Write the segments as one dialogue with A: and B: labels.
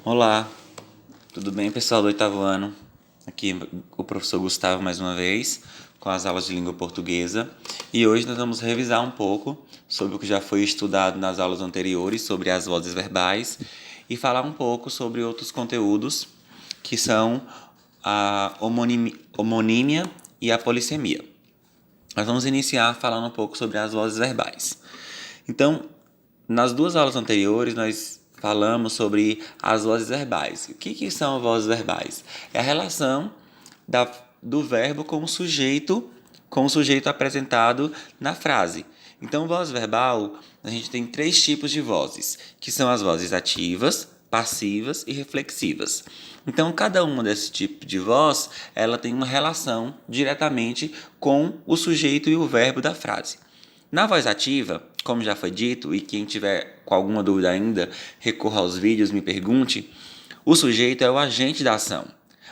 A: Olá, tudo bem, pessoal do oitavo ano? Aqui o professor Gustavo mais uma vez, com as aulas de língua portuguesa. E hoje nós vamos revisar um pouco sobre o que já foi estudado nas aulas anteriores, sobre as vozes verbais, e falar um pouco sobre outros conteúdos, que são a homonímia e a polissemia. Nós vamos iniciar falando um pouco sobre as vozes verbais. Então, nas duas aulas anteriores, nós falamos sobre as vozes verbais. O que são vozes verbais? É a relação do verbo com o sujeito apresentado na frase. Então, voz verbal, a gente tem três tipos de vozes, que são as vozes ativas, passivas e reflexivas. Então, cada uma desses tipos de voz, ela tem uma relação diretamente com o sujeito e o verbo da frase. Na voz ativa, como já foi dito, e quem tiver com alguma dúvida ainda, recorra aos vídeos, me pergunte, o sujeito é o agente da ação,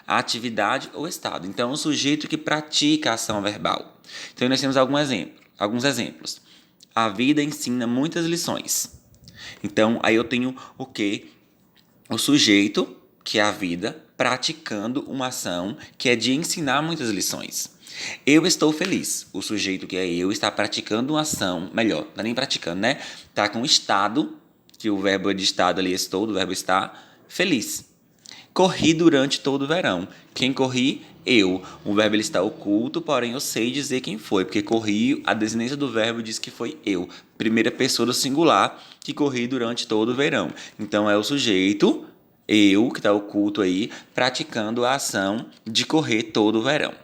A: a atividade ou estado. Então, o sujeito que pratica a ação verbal. Então, nós temos alguns exemplos. A vida ensina muitas lições. Então, aí eu tenho o quê? O sujeito, que é a vida, praticando uma ação que é de ensinar muitas lições. Eu estou feliz. O sujeito que é eu está praticando uma ação, melhor, não é nem praticando, né? Está com estado, que o verbo é de estado ali, estou, do verbo estar, feliz. Corri durante todo o verão. Quem corri? Eu. O verbo ele está oculto, porém eu sei dizer quem foi, porque corri, a desinência do verbo diz que foi eu. Primeira pessoa do singular, que corri durante todo o verão. Então é o sujeito, eu, que está oculto aí, praticando a ação de correr todo o verão.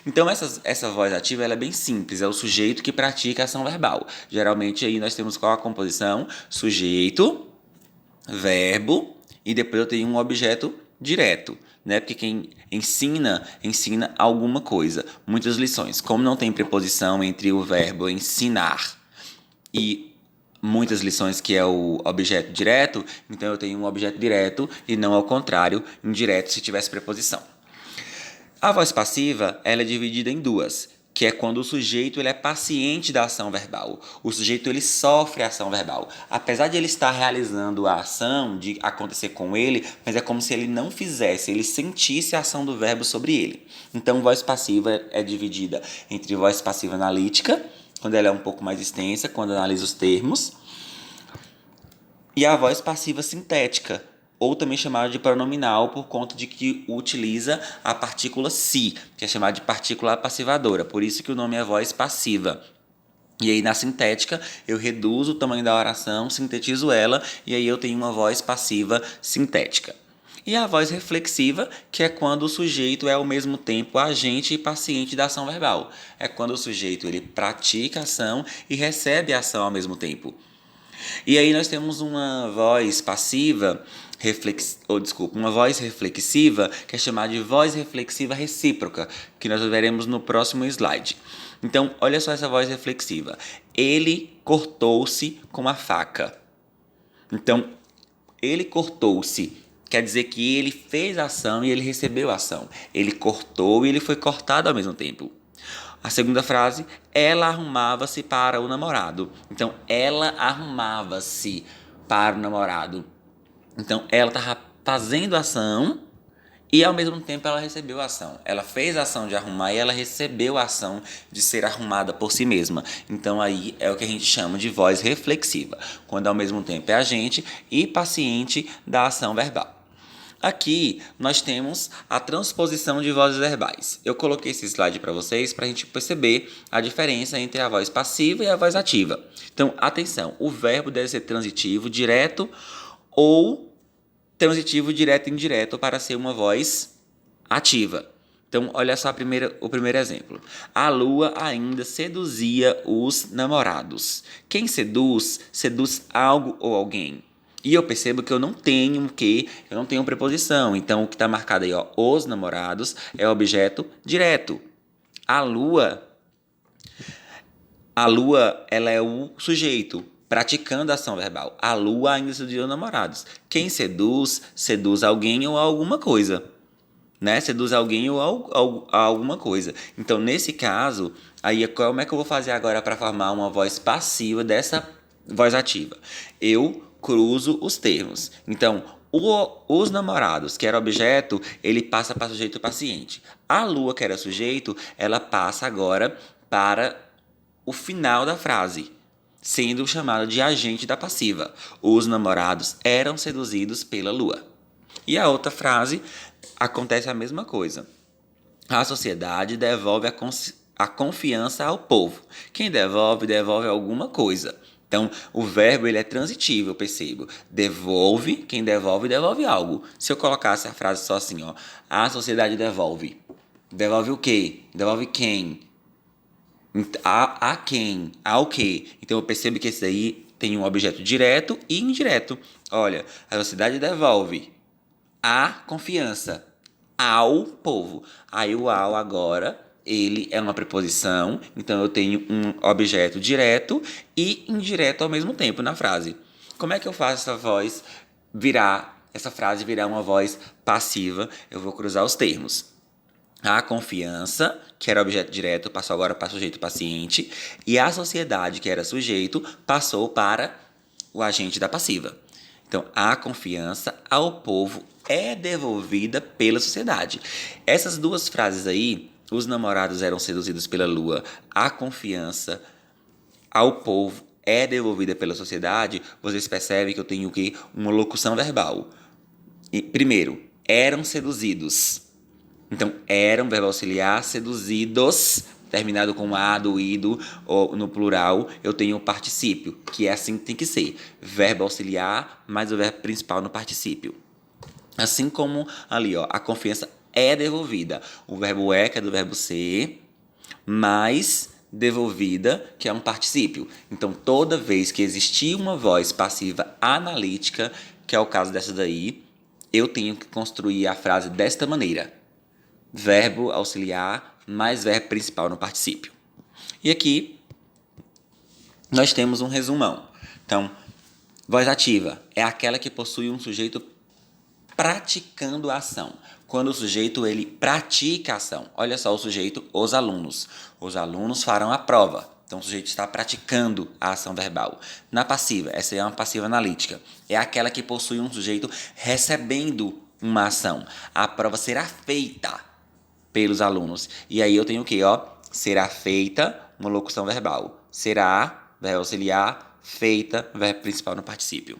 A: Então, essa voz ativa ela é bem simples, é o sujeito que pratica a ação verbal. Geralmente, aí nós temos qual a composição? Sujeito, verbo, e depois eu tenho um objeto direto, né? Porque quem ensina alguma coisa. Muitas lições. Como não tem preposição entre o verbo ensinar e muitas lições que é o objeto direto, então eu tenho um objeto direto e não ao contrário, indireto se tivesse preposição. A voz passiva ela é dividida em duas, que é quando o sujeito ele é paciente da ação verbal. O sujeito ele sofre a ação verbal. Apesar de ele estar realizando a ação, de acontecer com ele, mas é como se ele não fizesse, ele sentisse a ação do verbo sobre ele. Então, voz passiva é dividida entre voz passiva analítica, quando ela é um pouco mais extensa, quando analisa os termos, e a voz passiva sintética, ou também chamada de pronominal por conta de que utiliza a partícula si, que é chamada de partícula passivadora, por isso que o nome é voz passiva. E aí na sintética eu reduzo o tamanho da oração, sintetizo ela e aí eu tenho uma voz passiva sintética. E a voz reflexiva, que é quando o sujeito é ao mesmo tempo agente e paciente da ação verbal. É quando o sujeito ele pratica a ação e recebe a ação ao mesmo tempo. E aí nós temos uma voz passiva, uma voz reflexiva, que é chamada de voz reflexiva recíproca, que nós veremos no próximo slide. Então, olha só essa voz reflexiva. Ele cortou-se com a faca. Então, ele cortou-se quer dizer que ele fez a ação e ele recebeu a ação. Ele cortou e ele foi cortado ao mesmo tempo. A segunda frase, ela arrumava-se para o namorado. Então, ela arrumava-se para o namorado. Então, ela estava fazendo a ação e, ao mesmo tempo, ela recebeu a ação. Ela fez a ação de arrumar e ela recebeu a ação de ser arrumada por si mesma. Então, aí é o que a gente chama de voz reflexiva, quando, ao mesmo tempo, é agente e paciente da ação verbal. Aqui nós temos a transposição de vozes verbais. Eu coloquei esse slide para vocês para a gente perceber a diferença entre a voz passiva e a voz ativa. Então, atenção, o verbo deve ser transitivo, direto ou transitivo, direto e indireto para ser uma voz ativa. Então, olha só o primeiro exemplo. A lua ainda seduzia os namorados. Quem seduz, seduz algo ou alguém. E eu percebo que eu não tenho preposição. Então, o que está marcado aí, ó, os namorados, é objeto direto. A lua, ela é o sujeito praticando a ação verbal. A lua ainda seduz os namorados. Quem seduz, seduz alguém ou alguma coisa. Né? Seduz alguém ou alguma coisa. Então, nesse caso, aí como é que eu vou fazer agora para formar uma voz passiva dessa voz ativa? Eu cruzo os termos. Então, Os namorados, que era objeto, ele passa para sujeito paciente. A lua, que era sujeito, ela passa agora para o final da frase, sendo chamada de agente da passiva. Os namorados eram seduzidos pela lua. E a outra frase acontece a mesma coisa. A sociedade devolve a confiança ao povo. Quem devolve, devolve alguma coisa. Então, o verbo ele é transitivo, eu percebo. Devolve, quem devolve, devolve algo. Se eu colocasse a frase só assim, ó, a sociedade devolve. Devolve o quê? Devolve quem? A quem? Ao quê? Então, eu percebo que esse daí tem um objeto direto e indireto. Olha, a sociedade devolve a confiança ao povo. Aí o ao agora, ele é uma preposição, então eu tenho um objeto direto e indireto ao mesmo tempo na frase. Como é que eu faço essa frase virar uma voz passiva? Eu vou cruzar os termos. A confiança, que era objeto direto, passou agora para sujeito paciente, e a sociedade, que era sujeito, passou para o agente da passiva. Então, a confiança ao povo é devolvida pela sociedade. Essas duas frases aí, os namorados eram seduzidos pela lua, a confiança ao povo é devolvida pela sociedade, vocês percebem que eu tenho o quê? Uma locução verbal. Primeiro, eram seduzidos. Então, eram, verbo auxiliar, seduzidos, terminado com a, do, ido, ou no plural, eu tenho o particípio, que é assim que tem que ser. Verbo auxiliar, mais o verbo principal no particípio. Assim como ali, ó, a confiança é devolvida. O verbo é, que é do verbo ser, mais devolvida, que é um particípio. Então, toda vez que existir uma voz passiva analítica, que é o caso dessa daí, eu tenho que construir a frase desta maneira. Verbo auxiliar mais verbo principal no particípio. E aqui nós temos um resumão. Então, voz ativa é aquela que possui um sujeito praticando a ação. Quando o sujeito ele pratica a ação. Olha só o sujeito, os alunos. Os alunos farão a prova. Então, o sujeito está praticando a ação verbal. Na passiva, essa é uma passiva analítica. É aquela que possui um sujeito recebendo uma ação. A prova será feita pelos alunos. E aí eu tenho o quê? Ó? Será feita, uma locução verbal. Será, verbo auxiliar, feita, verbo principal no particípio.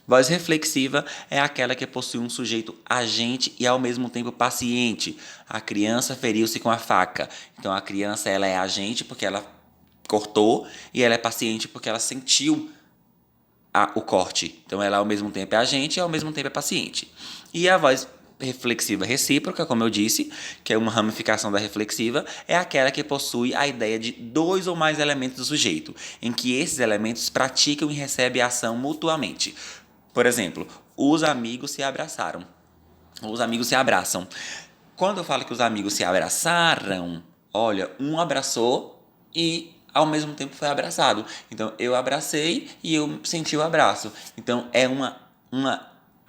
A: Voz reflexiva é aquela que possui um sujeito agente e ao mesmo tempo paciente. A criança feriu-se com a faca. Então a criança ela é agente porque ela cortou e ela é paciente porque ela sentiu o corte. Então ela ao mesmo tempo é agente e ao mesmo tempo é paciente. E a voz reflexiva recíproca, como eu disse, que é uma ramificação da reflexiva, é aquela que possui a ideia de dois ou mais elementos do sujeito, em que esses elementos praticam e recebem a ação mutuamente. Por exemplo, os amigos se abraçaram. Os amigos se abraçam. Quando eu falo que os amigos se abraçaram, olha, um abraçou e ao mesmo tempo foi abraçado. Então, eu abracei e eu senti o abraço. Então, é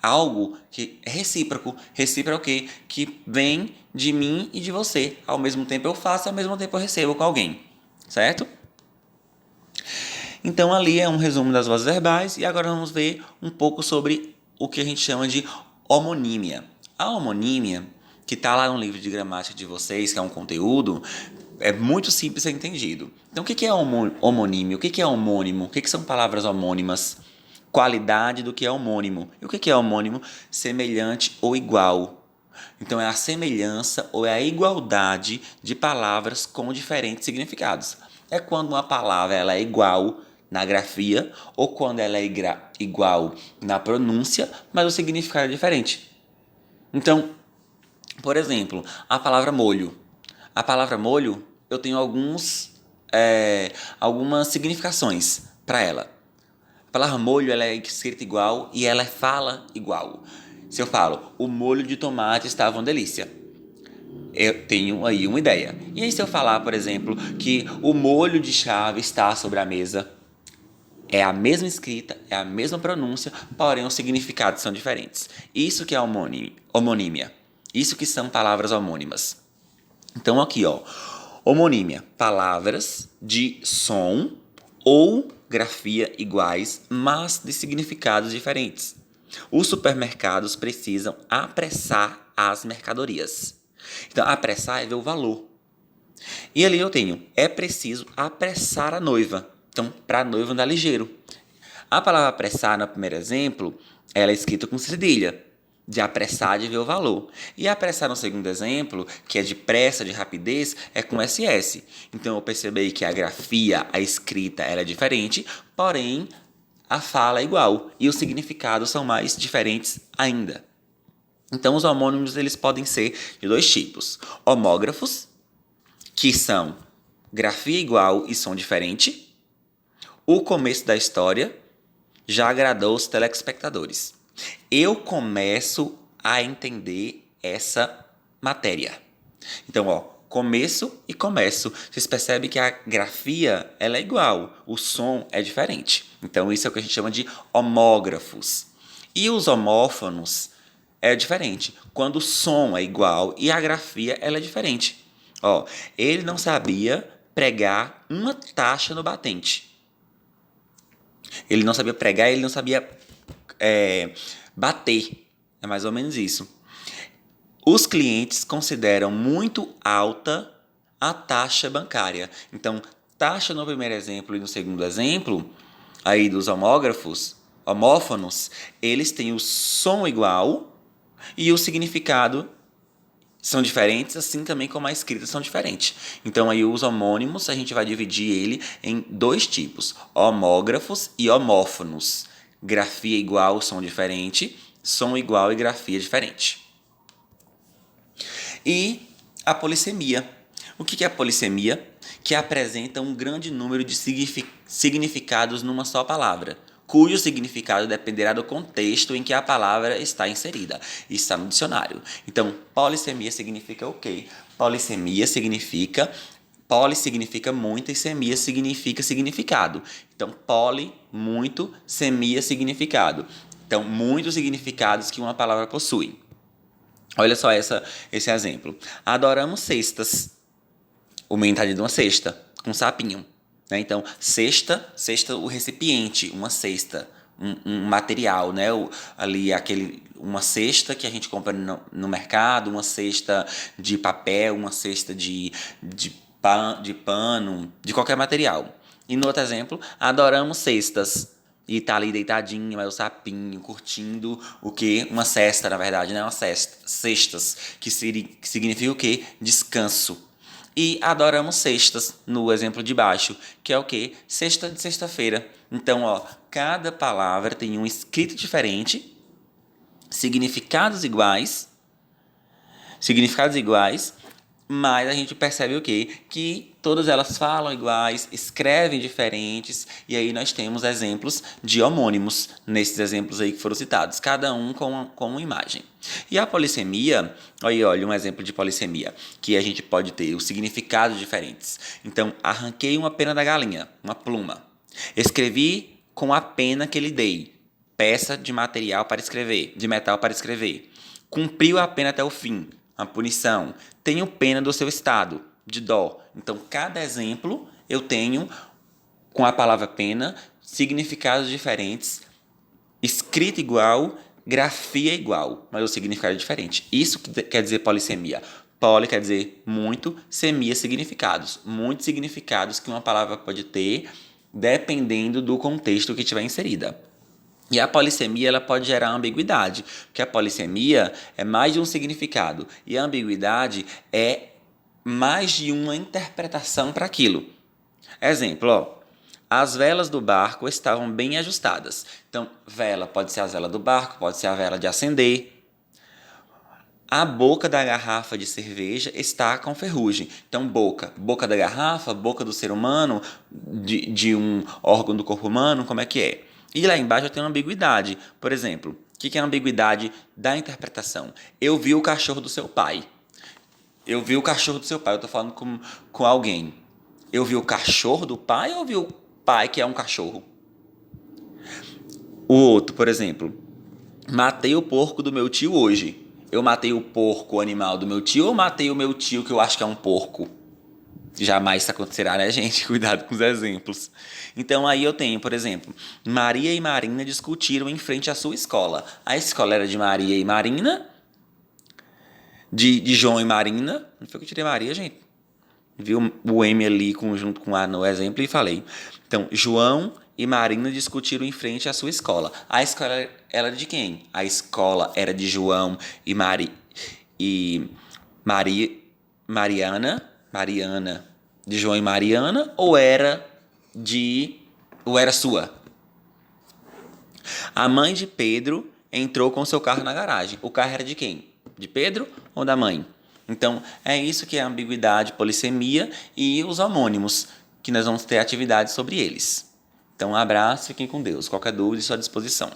A: algo que é recíproco. Recíproco é o quê? Que vem de mim e de você. Ao mesmo tempo eu faço, ao mesmo tempo eu recebo com alguém. Certo? Então, ali é um resumo das vozes verbais. E agora vamos ver um pouco sobre o que a gente chama de homonímia. A homonímia, que está lá no livro de gramática de vocês, que é um conteúdo, é muito simples de ser entendido. Então, o que é homonímia? O que é homônimo? O que são palavras homônimas? Qualidade do que é homônimo. E o que é homônimo? Semelhante ou igual. Então, é a semelhança ou é a igualdade de palavras com diferentes significados. É quando uma palavra ela é igual na grafia ou quando ela é igual na pronúncia, mas o significado é diferente. Então, por exemplo, a palavra molho. A palavra molho, eu tenho algumas significações para ela. A palavra molho ela é escrita igual e ela fala igual. Se eu falo, o molho de tomate estava uma delícia, eu tenho aí uma ideia. E aí se eu falar, por exemplo, que o molho de chave está sobre a mesa, é a mesma escrita, é a mesma pronúncia, porém os significados são diferentes. Isso que é homonímia. Isso que são palavras homônimas. Então aqui, ó, homonímia, palavras de som ou grafia iguais, mas de significados diferentes. Os supermercados precisam apressar as mercadorias. Então, apressar é ver o valor. E ali eu tenho, é preciso apressar a noiva. Então, para a noiva andar ligeiro. A palavra apressar, no primeiro exemplo, ela é escrita com cedilha, de apressar, de ver o valor. E apressar no segundo exemplo, que é de pressa, de rapidez, é com SS. Então, eu percebi que a grafia, a escrita, ela é diferente, porém, a fala é igual. E os significados são mais diferentes ainda. Então, os homônimos eles podem ser de dois tipos. Homógrafos, que são grafia igual e som diferente. O começo da história já agradou os telespectadores. Eu começo a entender essa matéria. Então, começo e começo. Vocês percebem que a grafia ela é igual, o som é diferente. Então, isso é o que a gente chama de homógrafos. E os homófonos é diferente, quando o som é igual e a grafia ela é diferente. Ele não sabia pregar uma taxa no batente. Ele não sabia pregar, ele não sabia bater. É mais ou menos isso. Os clientes consideram muito alta a taxa bancária. Então, taxa no primeiro exemplo e no segundo exemplo, aí dos homófonos, eles têm o som igual e o significado são diferentes, assim também como a escrita são diferentes. Então, aí os homônimos, a gente vai dividir ele em dois tipos, homógrafos e homófonos. Grafia igual, som diferente, som igual e grafia diferente. E a polissemia. O que é a polissemia? Que apresenta um grande número de significados numa só palavra, cujo significado dependerá do contexto em que a palavra está inserida. Isso está no dicionário. Então, polissemia significa o quê? Polissemia significa... Poli significa muito e semia significa significado. Então, poli, muito, semia, significado. Então, muitos significados que uma palavra possui. Olha só esse exemplo. Adoramos cestas. O menino está dentro de uma cesta, com um sapinho. Então, cesta, o recipiente, uma cesta, um material, né? Uma cesta que a gente compra no mercado, uma cesta de papel, uma cesta de pano, de qualquer material. E no outro exemplo, adoramos cestas. E tá ali deitadinho, o sapinho, curtindo o quê? Uma cesta, na verdade, né? Uma cesta. Cestas, que significa o quê? Descanso. E adoramos cestas, no exemplo de baixo, que é o quê? Cesta de sexta-feira. Então, cada palavra tem um escrito diferente, significados iguais, mas a gente percebe o quê? Que todas elas falam iguais, escrevem diferentes, e aí nós temos exemplos de homônimos, nesses exemplos aí que foram citados, cada um com uma imagem. E a polissemia, olha um exemplo de polissemia, que a gente pode ter os significados diferentes. Então, arranquei uma pena da galinha, uma pluma. Escrevi com a pena que lhe dei, peça de material para escrever, de metal para escrever. Cumpriu a pena até o fim, a punição. Tenho pena do seu estado, de dó. Então, cada exemplo eu tenho, com a palavra pena, significados diferentes, escrita igual, grafia igual, mas o significado é diferente. Isso quer dizer polissemia. Poli quer dizer muito, semia significados. Muitos significados que uma palavra pode ter, dependendo do contexto que estiver inserida. E a polissemia ela pode gerar ambiguidade, porque a polissemia é mais de um significado e a ambiguidade é mais de uma interpretação para aquilo. Exemplo, as velas do barco estavam bem ajustadas. Então, vela pode ser a vela do barco, pode ser a vela de acender. A boca da garrafa de cerveja está com ferrugem. Então, boca da garrafa, boca do ser humano, de um órgão do corpo humano, como é que é? E lá embaixo eu tenho uma ambiguidade. Por exemplo, o que é a ambiguidade da interpretação? Eu vi o cachorro do seu pai. Eu estou falando com alguém. Eu vi o cachorro do pai ou eu vi o pai que é um cachorro? O outro, por exemplo. Matei o porco do meu tio hoje. Eu matei o porco, o animal do meu tio, ou matei o meu tio que eu acho que é um porco? Jamais isso acontecerá, né, gente? Cuidado com os exemplos. Então, aí eu tenho, por exemplo, Maria e Marina discutiram em frente à sua escola. A escola era de Maria e Marina, de João e Marina. Não foi que eu tirei Maria, gente? Vi o M ali junto com A no exemplo e falei. Então, João e Marina discutiram em frente à sua escola. A escola era de quem? A escola era de João e e Maria, Mariana, de João e Mariana, ou era sua? A mãe de Pedro entrou com seu carro na garagem. O carro era de quem? De Pedro ou da mãe? Então, é isso que é a ambiguidade, polissemia e os homônimos, que nós vamos ter atividades sobre eles. Então, um abraço, fiquem com Deus. Qualquer dúvida, estou à disposição.